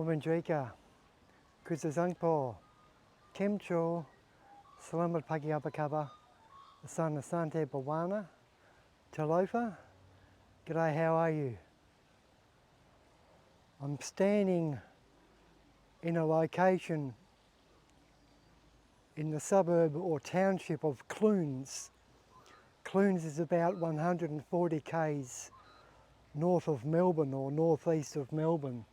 Womanjika, Kuzazangpo, Kimcho, Salamat Pagi Abakaba, Asana Sante Bawana, Talofa. G'day, how are you? I'm standing in a location in the suburb or township of Clunes. Clunes is about 140 k's north of Melbourne or northeast of Melbourne.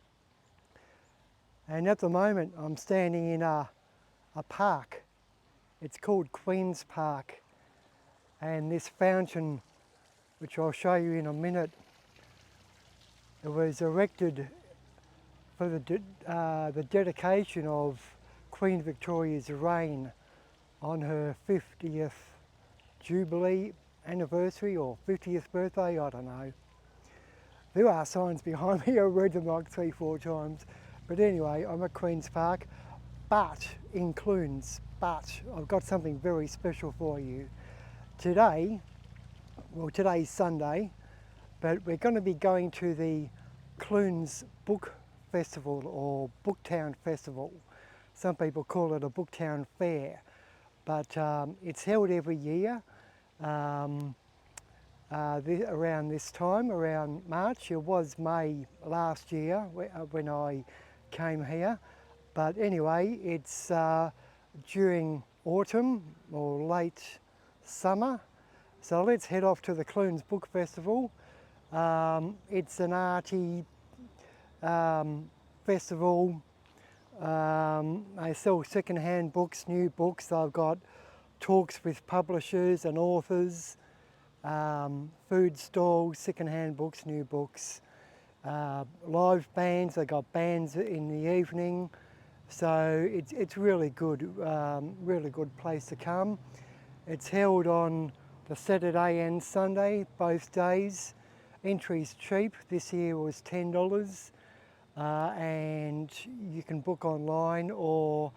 And at the moment I'm standing in a park. It's called Queen's Park, and this fountain, which I'll show you in a minute, it was erected for the dedication of Queen Victoria's reign on her 50th Jubilee anniversary or 50th birthday, I don't know. There are signs behind me, I've read them like 3-4 times. But anyway, I'm at Queen's Park, but in Clunes, but I've got something very special for you. Today's Sunday, but we're going to be going to the Clunes Book Festival or Booktown Festival. Some people call it a Booktown Fair, but it's held every year around this time, around March. It was May last year when I came here, but anyway, it's during autumn or late summer. So let's head off to the Clunes Book Festival. It's an arty festival. They sell second-hand books, new books. I've got talks with publishers and authors, food stalls, second-hand books, new books, live bands. They got bands in the evening, so it's really good place to come. It's held on the Saturday and Sunday, both days. Entry's cheap. This year was $10, and you can book online, or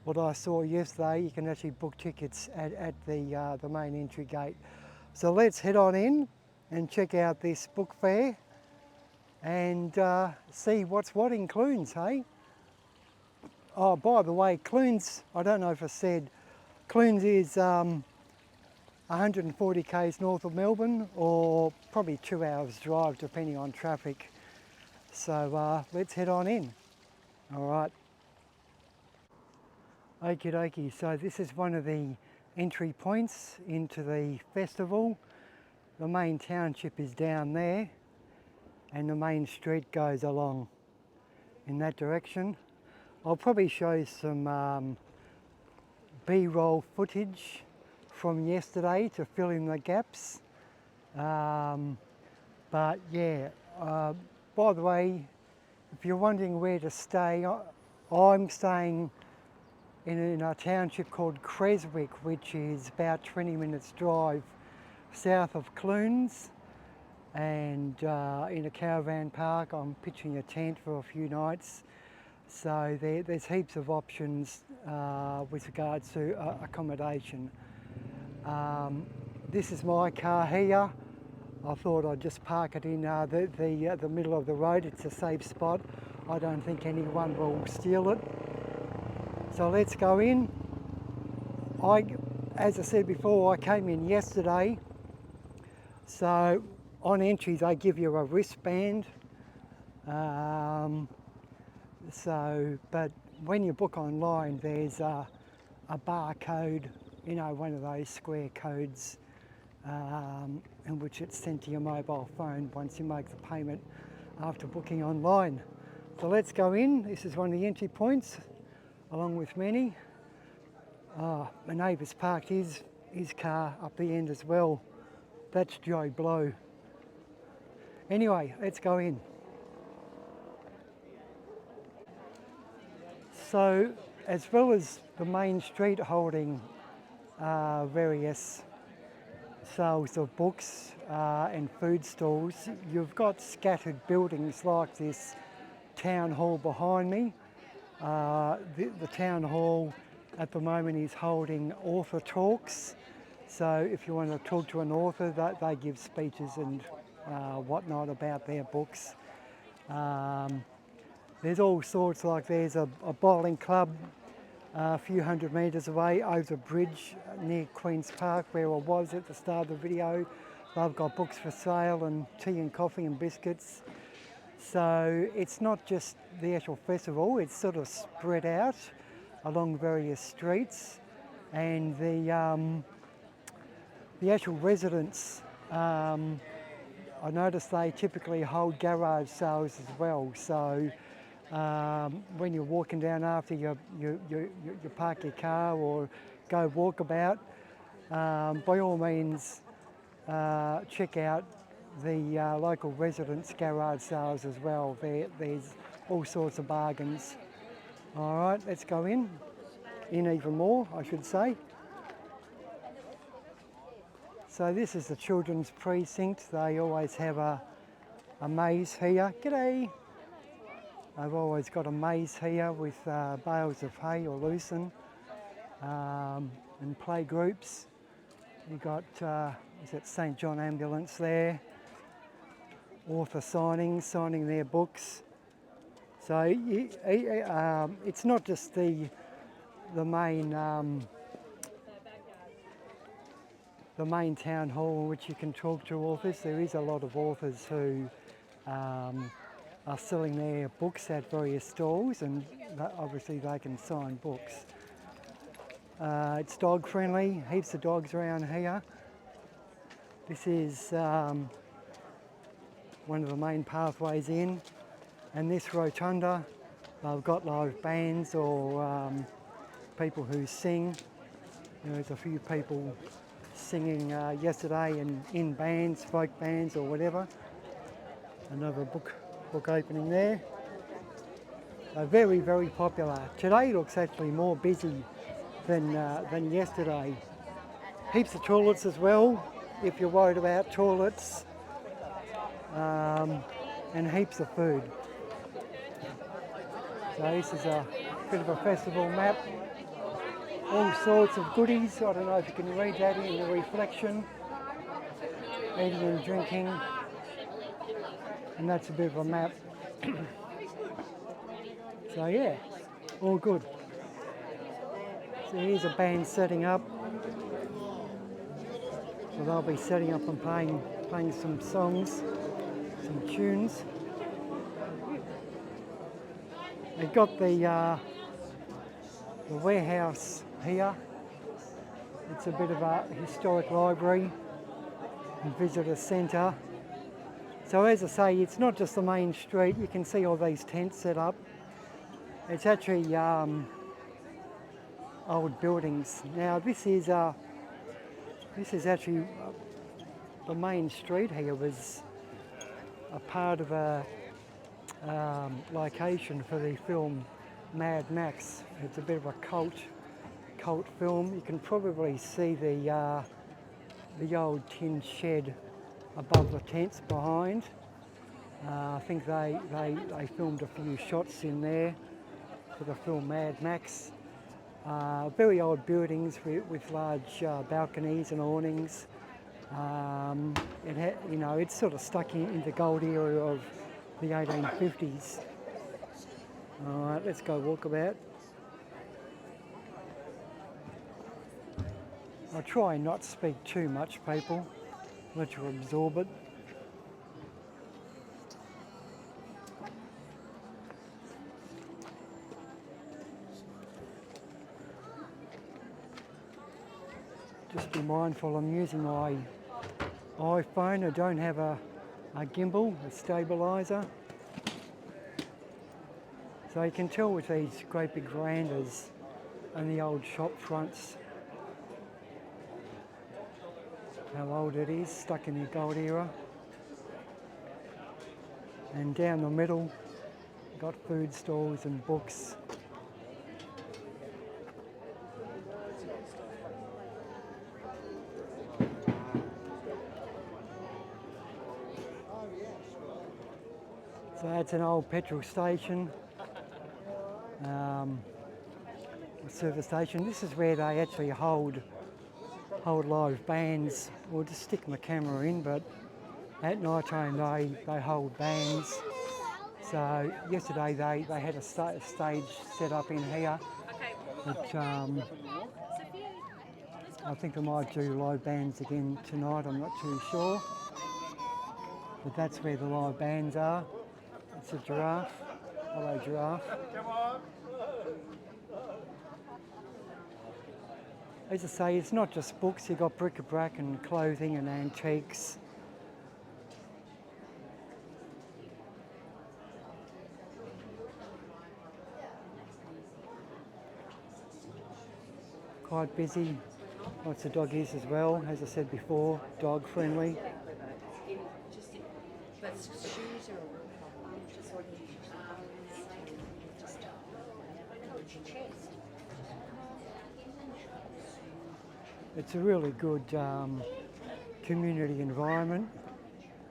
what I saw yesterday, you can actually book tickets at the main entry gate. So let's head on in and check out this book fair and see what's what in Clunes, hey? Oh, by the way, Clunes, I don't know if I said, Clunes is 140 k's north of Melbourne, or probably 2 hours drive depending on traffic. So let's head on in. All right. Okie dokie, so this is one of the entry points into the festival. The main township is down there, and the main street goes along in that direction. I'll probably show some B-roll footage from yesterday to fill in the gaps. But yeah, by the way, if you're wondering where to stay, I'm staying in a township called Creswick, which is about 20 minutes drive south of Clunes, and in a caravan park. I'm pitching a tent for a few nights, so there's heaps of options with regards to accommodation. This is my car here. I thought I'd just park it in the middle of the road. It's a safe spot. I don't think anyone will steal it. So let's go in. As I said before, I came in yesterday. So on entry they give you a wristband. But when you book online, there's a barcode, you know, one of those square codes, in which it's sent to your mobile phone once you make the payment after booking online. So let's go in. This is one of the entry points, along with many. My neighbour's parked his car up the end as well. That's Joe Blow. Anyway, let's go in. So, as well as the main street holding various sales of books and food stalls, you've got scattered buildings like this town hall behind me. The town hall at the moment is holding author talks. So if you want to talk to an author, they give speeches and whatnot about their books. There's all sorts, like there's a bowling club a few hundred metres away over a bridge near Queen's Park where I was at the start of the video. They've got books for sale and tea and coffee and biscuits. So it's not just the actual festival, it's sort of spread out along various streets, and the actual residents, I noticed they typically hold garage sales as well. So when you're walking down after you park your car or go walkabout, by all means check out the local residents' garage sales as well. There's all sorts of bargains. All right, let's go in even more, I should say. So this is the children's precinct. They always have a maze here. G'day! They've always got a maze here with bales of hay or lucerne and play groups. You've got, is it St John Ambulance there? Author signing their books. So it's not just the main town hall in which you can talk to authors. There is a lot of authors who are selling their books at various stalls, and obviously they can sign books. It's dog friendly, heaps of dogs around here. This is one of the main pathways in, and this rotunda, they've got live bands or people who sing. There's a few people singing yesterday in bands, folk bands or whatever. Another book opening there. Very, very popular. Today looks actually more busy than yesterday. Heaps of toilets as well, if you're worried about toilets, and heaps of food. So this is a bit of a festival map. All sorts of goodies. I don't know if you can read that in the reflection. Eating and drinking. And that's a bit of a map. So yeah, all good. So here's a band setting up. So they'll be setting up and playing some songs, some tunes. They've got the warehouse here. It's a bit of a historic library and visitor centre. So as I say, it's not just the main street. You can see all these tents set up. It's actually old buildings. Now this is actually the main street here was a part of a location for the film Mad Max. It's a bit of a cult film. You can probably see the old tin shed above the tents behind. I think they filmed a few shots in there for the film Mad Max. Very old buildings with large balconies and awnings. It's sort of stuck in the gold era of the 1850s. All right, let's go walkabout. I'll try and not speak too much, people. Let you absorb it. Just be mindful, I'm using my iPhone. I don't have a gimbal, a stabiliser. So you can tell with these great big verandas and the old shop fronts how old it is, stuck in the gold era. And down the middle, got food stalls and books. So that's an old petrol station, a service station. This is where they actually hold live bands. We'll just stick my camera in, but at night time they hold bands. So yesterday they had a stage set up in here, which I think they might do live bands again tonight, I'm not too sure. But that's where the live bands are. It's a giraffe. Hello, giraffe. As I say, it's not just books, you've got bric-a-brac and clothing and antiques. Quite busy, lots of doggies as well, as I said before, dog friendly. It's a really good community environment,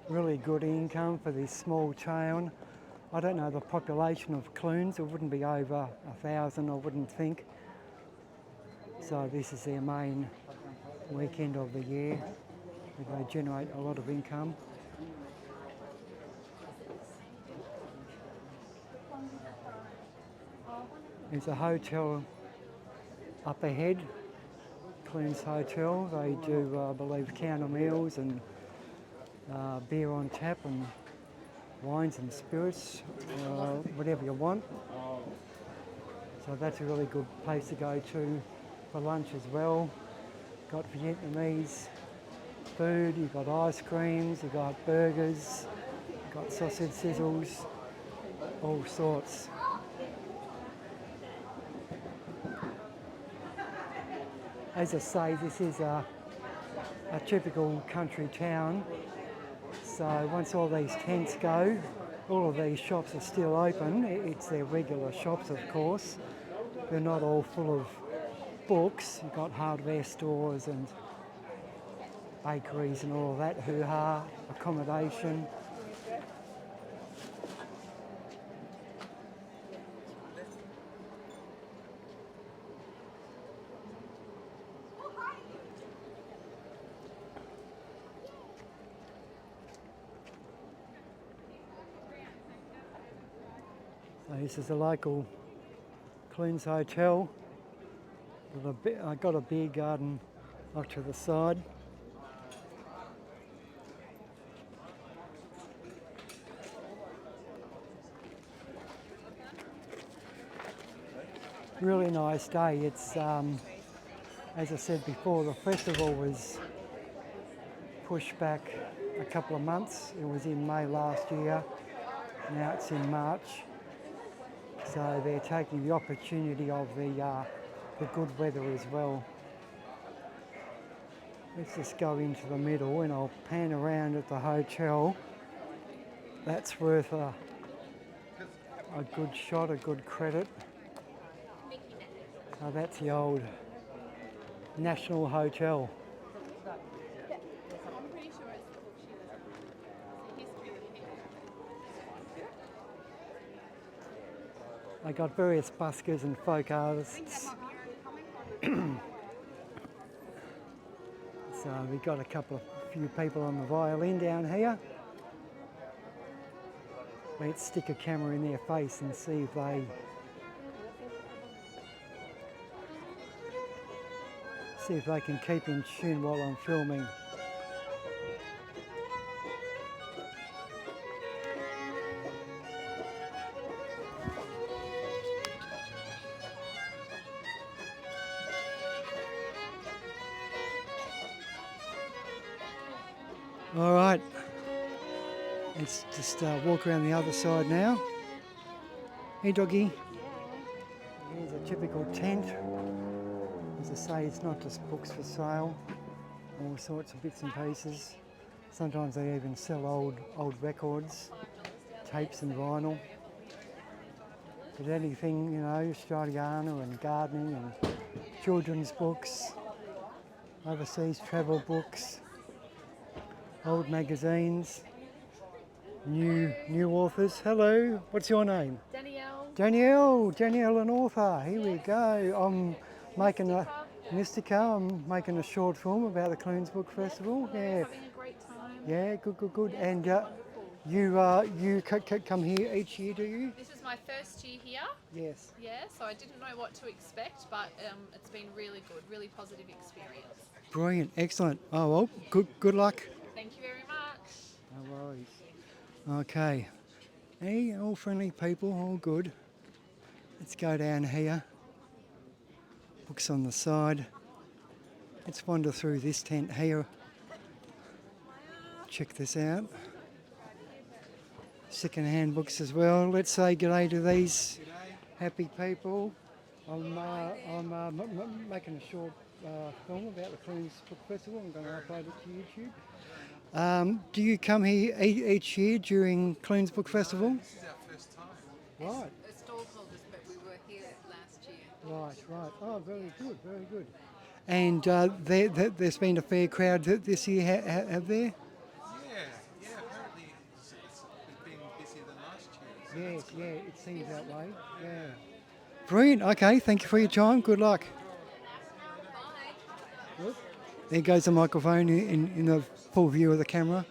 really good income for this small town. I don't know the population of Clunes, it wouldn't be over 1,000 I wouldn't think. So this is their main weekend of the year, where they generate a lot of income. There's a hotel up ahead, Clunes Hotel. They do, I believe, counter meals and beer on tap and wines and spirits, whatever you want. So that's a really good place to go to for lunch as well. Got Vietnamese food, you've got ice creams, you've got burgers, you've got sausage sizzles, all sorts. As I say, this is a typical country town. So once all these tents go, all of these shops are still open. It's their regular shops, of course. They're not all full of books. You've got hardware stores and bakeries and all of that, hoo-ha, accommodation. So this is a local Clunes hotel. I've got a beer garden off to the side. Really nice day. It's, as I said before, the festival was pushed back a couple of months. It was in May last year, now it's in March. So they're taking the opportunity of the good weather as well. Let's just go into the middle and I'll pan around at the hotel. That's worth a good shot, a good credit. So that's the old National Hotel. They got various buskers and folk artists. So we've got a few people on the violin down here. Let's stick a camera in their face and see if they can keep in tune while I'm filming. All right, let's just walk around the other side now. Hey doggy. Here's a typical tent. As I say, it's not just books for sale, all sorts of bits and pieces. Sometimes they even sell old records, tapes and vinyl. But anything, you know, Australiana and gardening and children's books, overseas travel books, old magazines, new authors. Hello, what's your name? Danielle. Danielle, an author. Here we go. I'm making I'm making a short film about the Clunes Book Festival. Yeah. Having a great time. Yeah, good. And You come here each year, do you? This is my first year here. Yes. Yeah, so I didn't know what to expect, but it's been really good, really positive experience. Brilliant, excellent. Oh well, good luck. Thank you very much. No worries. Okay. Hey, all friendly people, all good. Let's go down here. Books on the side. Let's wander through this tent here. Check this out. Second-hand books as well. Let's say g'day to these happy people. I'm making a short film about the Clunes Book Festival. I'm going to upload it to YouTube. Do you come here each year during Clunes Book Festival? This is our first time. Right. A stallholders, but we were here last year. Right. Oh, very good, very good. And there's been a fair crowd this year, have there? Yeah. Apparently it's been busier than last year. So Yeah, it seems that way. Yeah. Brilliant. Okay, thank you for your time. Good luck. Whoop. There goes the microphone in the full view of the camera.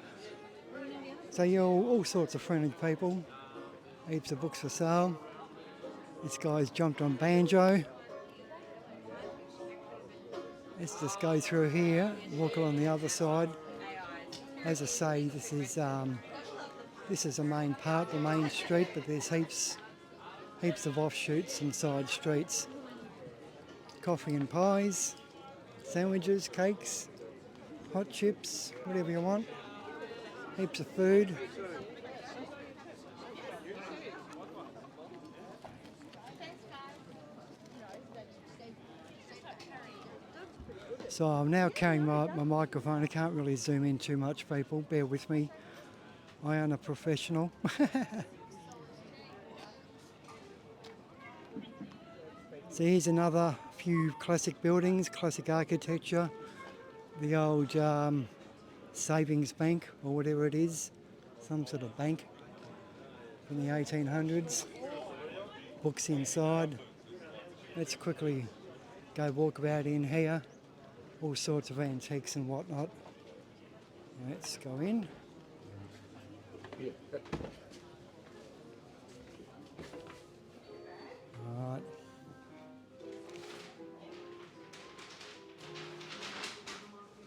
So you're all sorts of friendly people. Heaps of books for sale. This guy's jumped on banjo. Let's just go through here, walk along the other side. As I say, this is the main part, the main street, but there's heaps of offshoots and side streets. Coffee and pies, sandwiches, cakes, hot chips, whatever you want. Heaps of food. So I'm now carrying my microphone. I can't really zoom in too much, people. Bear with me. I am a professional. So here's another few classic buildings, classic architecture. The old savings bank or whatever it is. Some sort of bank from the 1800s. Books inside. Let's quickly go walk about in here. All sorts of antiques and whatnot. Let's go in. Alright.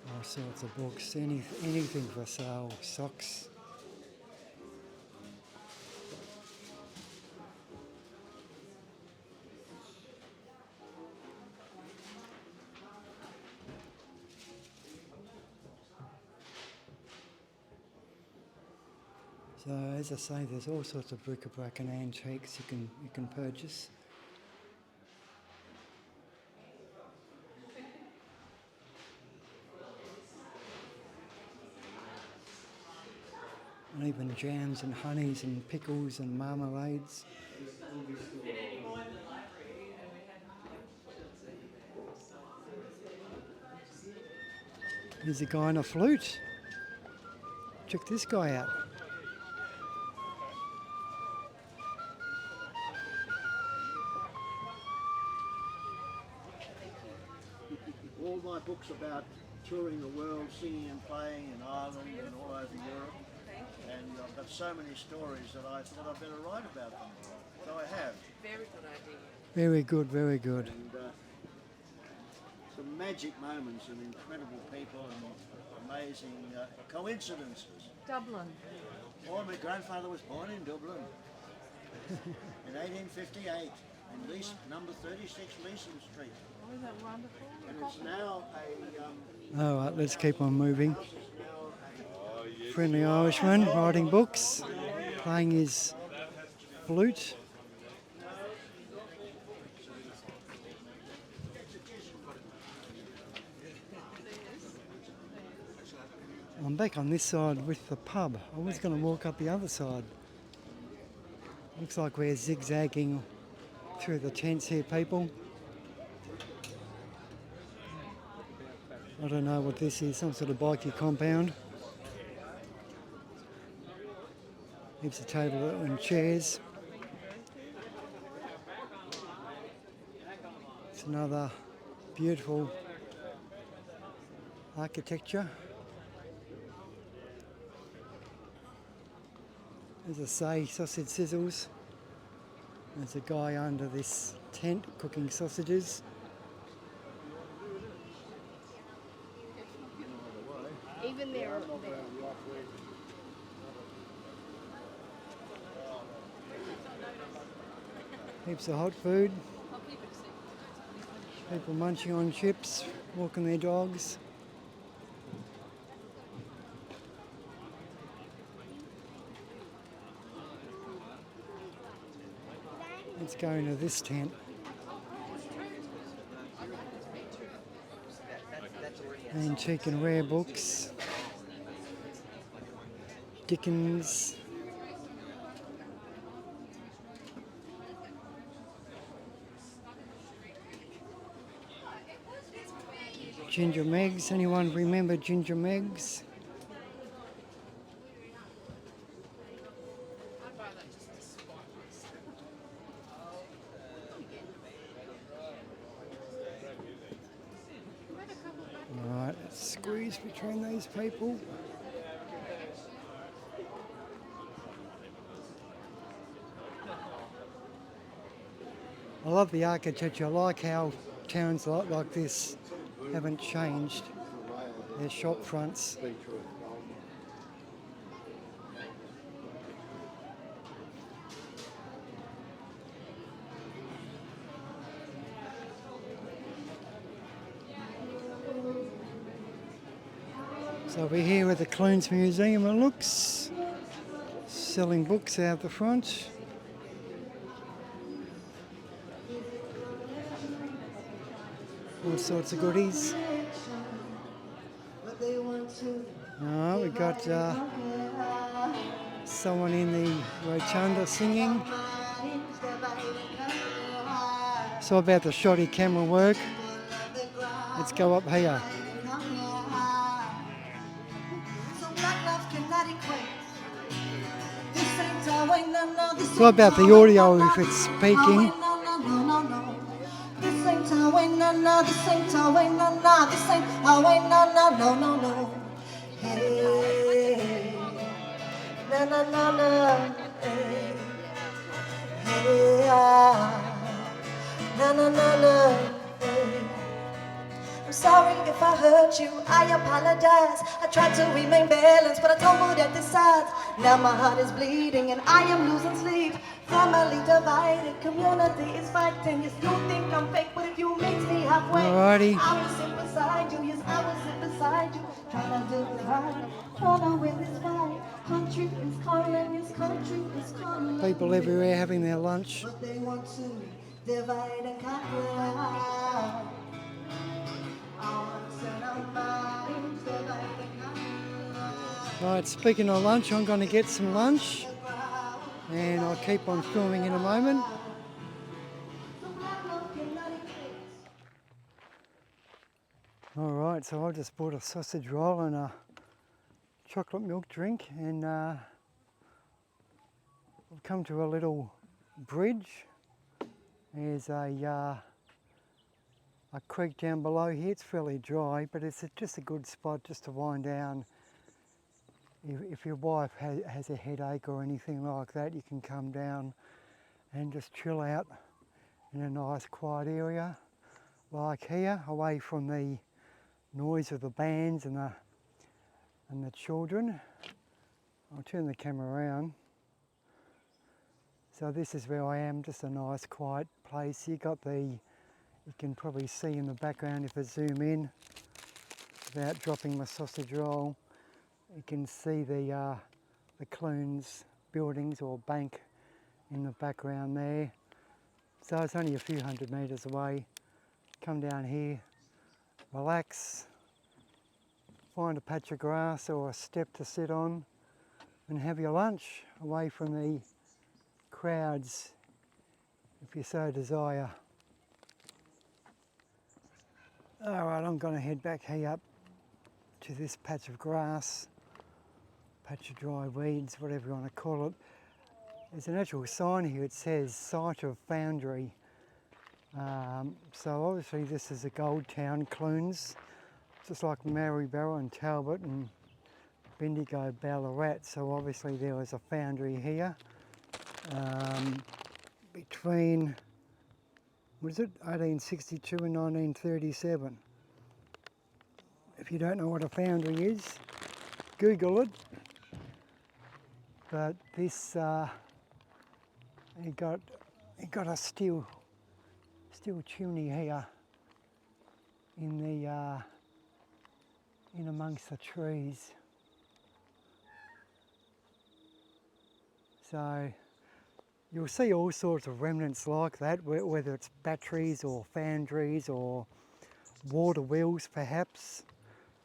All sorts of books, anything for sale, socks. So as I say, there's all sorts of bric-a-brac and antiques you can purchase. And even jams and honeys and pickles and marmalades. There's a guy on a flute. Check this guy out. All my books about touring the world, singing and playing in Ireland and all over Europe. And I've got so many stories that I thought I'd better write about them. So I have. Very good idea. Very good, very good. And some magic moments and incredible people and amazing coincidences. Dublin. Oh, my grandfather was born in Dublin in 1858 in number 36 Leeson Street. Oh, isn't that wonderful? And it's now All right, let's keep on moving. a house is now a Friendly Irishman writing books, playing his flute. I'm back on this side with the pub. I was going to walk up the other side. Looks like we're zigzagging through the tents here, people. I don't know what this is, some sort of bikie compound. Here's a table and chairs. It's another beautiful architecture. As I say, sausage sizzles. There's a guy under this tent cooking sausages. Even there. Heaps of hot food. I'll keep it a secret. People munching on chips, walking their dogs. Let's go into this tent. Antique and rare books. Dickens. Ginger Megs. Anyone remember Ginger Megs? Alright, let's squeeze between these people. I love the architecture. I like how towns like this haven't changed their shop fronts. So we're here at the Clunes Museum, it looks, selling books out the front. All sorts of goodies. Oh, we got someone in the rotunda singing. So about the shoddy camera work. Let's go up here. So about the audio if it's speaking. I'm sorry if I hurt you, I apologize. I tried to remain balanced, but I tumbled at the sides. Now my heart is bleeding and I am losing sleep. Family divided, community is fighting. Yes, you think I'm fake, but if you meet me halfway, Alrighty. I will sit beside you. Yes, I will sit beside you. Trying to do it right, trying to win this fight. Country is calling, yes, country is calling. People everywhere having their lunch. But they want to divide and conquer. Right, speaking of lunch, I'm going to get some lunch and I'll keep on filming in a moment. Alright, so I just bought a sausage roll and a chocolate milk drink, and I've come to a little bridge. There's a creek down below here. It's fairly dry, but it's just a good spot just to wind down. If your wife has a headache or anything like that, you can come down and just chill out in a nice quiet area like here, away from the noise of the bands and the children. I'll turn the camera around. So this is where I am, just a nice quiet place. You can probably see in the background if I zoom in, without dropping my sausage roll. You can see the Clunes buildings or bank in the background there. So it's only a few hundred metres away. Come down here, relax, find a patch of grass or a step to sit on and have your lunch away from the crowds if you so desire. Alright, I'm going to head back here up to this patch of grass, patch of dry weeds, whatever you want to call it. There's an actual sign here, it says site of foundry. So obviously this is a gold town, Clunes, just like Maryborough and Talbot and Indigo, Ballarat. So obviously there was a foundry here between, was it 1862 and 1937? If you don't know what a foundry is, Google it. But this, he got a steel chimney here in amongst the trees. So you'll see all sorts of remnants like that, whether it's batteries or foundries or water wheels perhaps,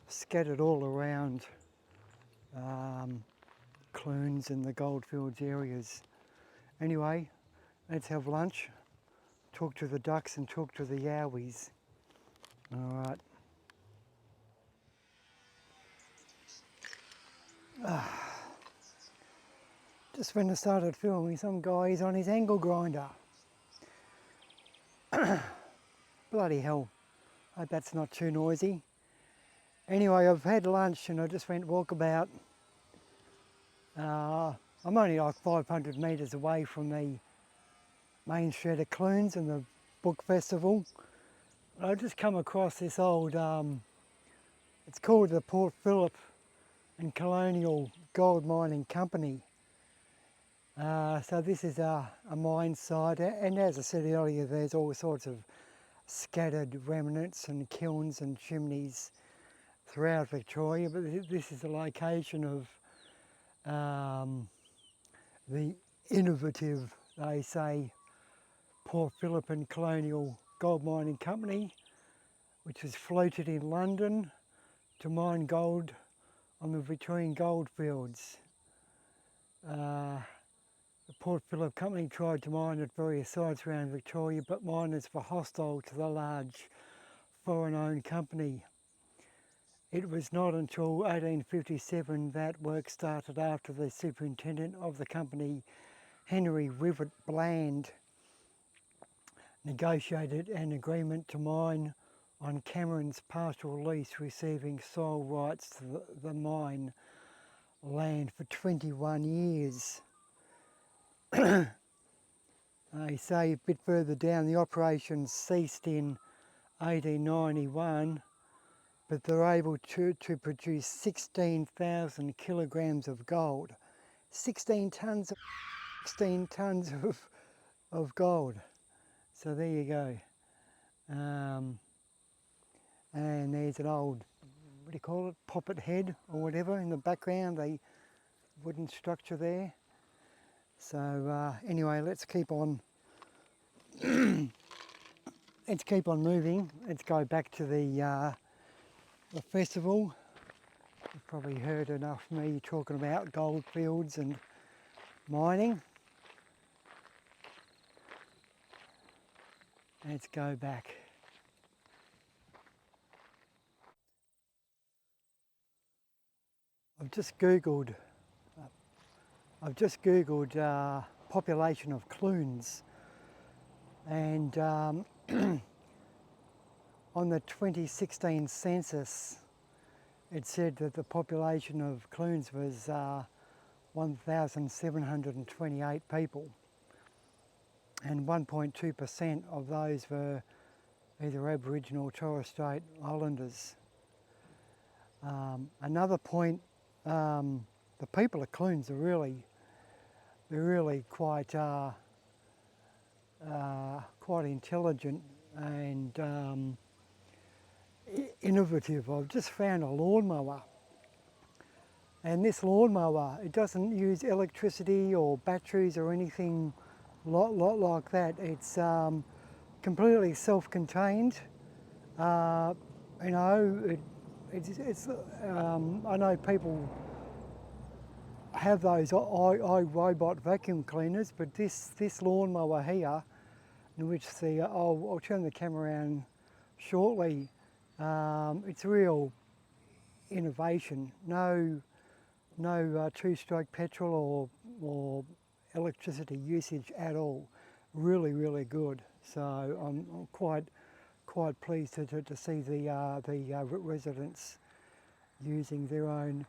scattered all around Clunes and the goldfields areas. Anyway, let's have lunch, talk to the ducks and talk to the yowies. All right. Just when I started filming, some guy is on his angle grinder. Bloody hell, hope that's not too noisy. Anyway, I've had lunch and I just went walkabout. I'm only like 500 metres away from the main street of Clunes and the book festival. I just come across this old, it's called the Port Phillip and Colonial Gold Mining Company. So this is a mine site, and as I said earlier, there's all sorts of scattered remnants and kilns and chimneys throughout Victoria, but this is the location of the innovative, they say, Port Phillip and Colonial Gold Mining Company, which was floated in London to mine gold on the Victorian goldfields. The Port Phillip Company tried to mine at various sites around Victoria, but miners were hostile to the large foreign-owned company. It was not until 1857 that work started after the superintendent of the company, Henry Rivet Bland, negotiated an agreement to mine on Cameron's pastoral lease, receiving sole rights to the mine land for 21 years. They say a bit further down the operations ceased in 1891, but they're able to produce 16,000 kilograms of gold. 16 tonnes of gold. So there you go. And there's an old, what do you call it, poppet head or whatever in the background, the wooden structure there. So anyway, let's keep on let's keep on moving. Let's go back to the festival. You've probably heard enough of me talking about goldfields and mining. Let's go back. I've just googled population of Clunes, and on the 2016 census it said that the population of Clunes was 1,728 people, and 1.2% of those were either Aboriginal or Torres Strait Islanders. Another point, the people of Clunes are really quite intelligent and innovative. I've just found a lawnmower, and this lawnmower, it doesn't use electricity or batteries or anything like that. It's completely self-contained. You know, I know people have those iRobot vacuum cleaners, but this lawnmower here, in which I'll turn the camera around shortly, it's a real innovation. No two-stroke petrol or electricity usage at all. Really good. So I'm quite pleased to see the residents using their own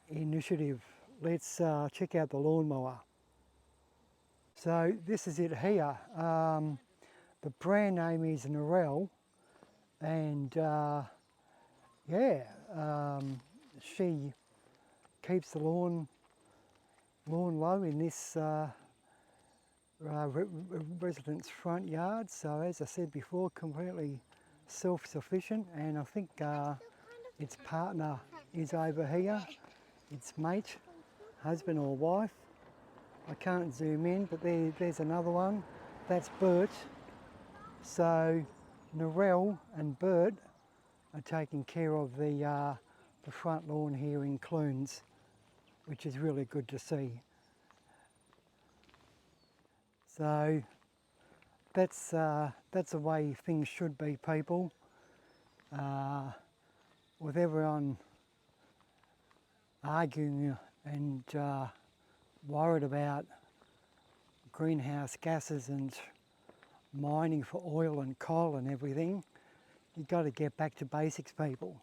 initiative. Let's check out the lawnmower. So this is it here. The brand name is Narelle, and she keeps the lawn low in this resident's front yard. So as I said before, completely self-sufficient, and I think its partner is over here, its mate, husband or wife. I can't zoom in, but there's another one. That's Bert. So Narelle and Bert are taking care of the front lawn here in Clunes, which is really good to see. So that's the way things should be, people. With everyone arguing and worried about greenhouse gases and mining for oil and coal and everything, you've got to get back to basics, people.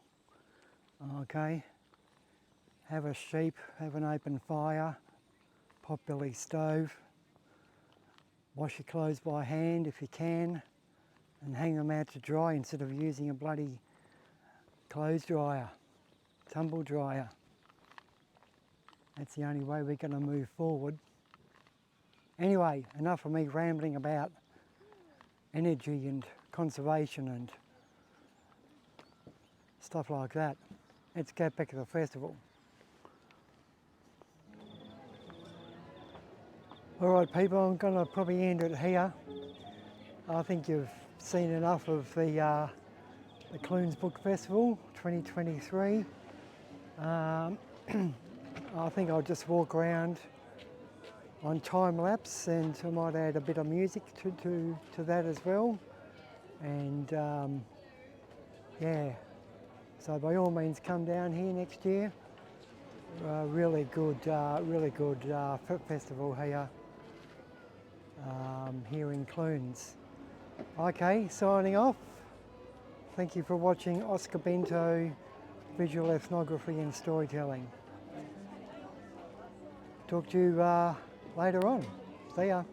Okay? Have a sheep, have an open fire, pot-belly stove, wash your clothes by hand if you can, and hang them out to dry instead of using a bloody clothes dryer, tumble dryer. That's the only way we're going to move forward. Anyway, enough of me rambling about energy and conservation and stuff like that. Let's go back to the festival. Alright people, I'm going to probably end it here. I think you've seen enough of the Clunes Book Festival 2023. I think I'll just walk around on time lapse, and I might add a bit of music to that as well. And yeah, so by all means come down here next year. Really good festival here, here in Clunes. Okay, signing off. Thank you for watching Oscar Bento Visual Ethnography and Storytelling. Talk to you later on. See ya.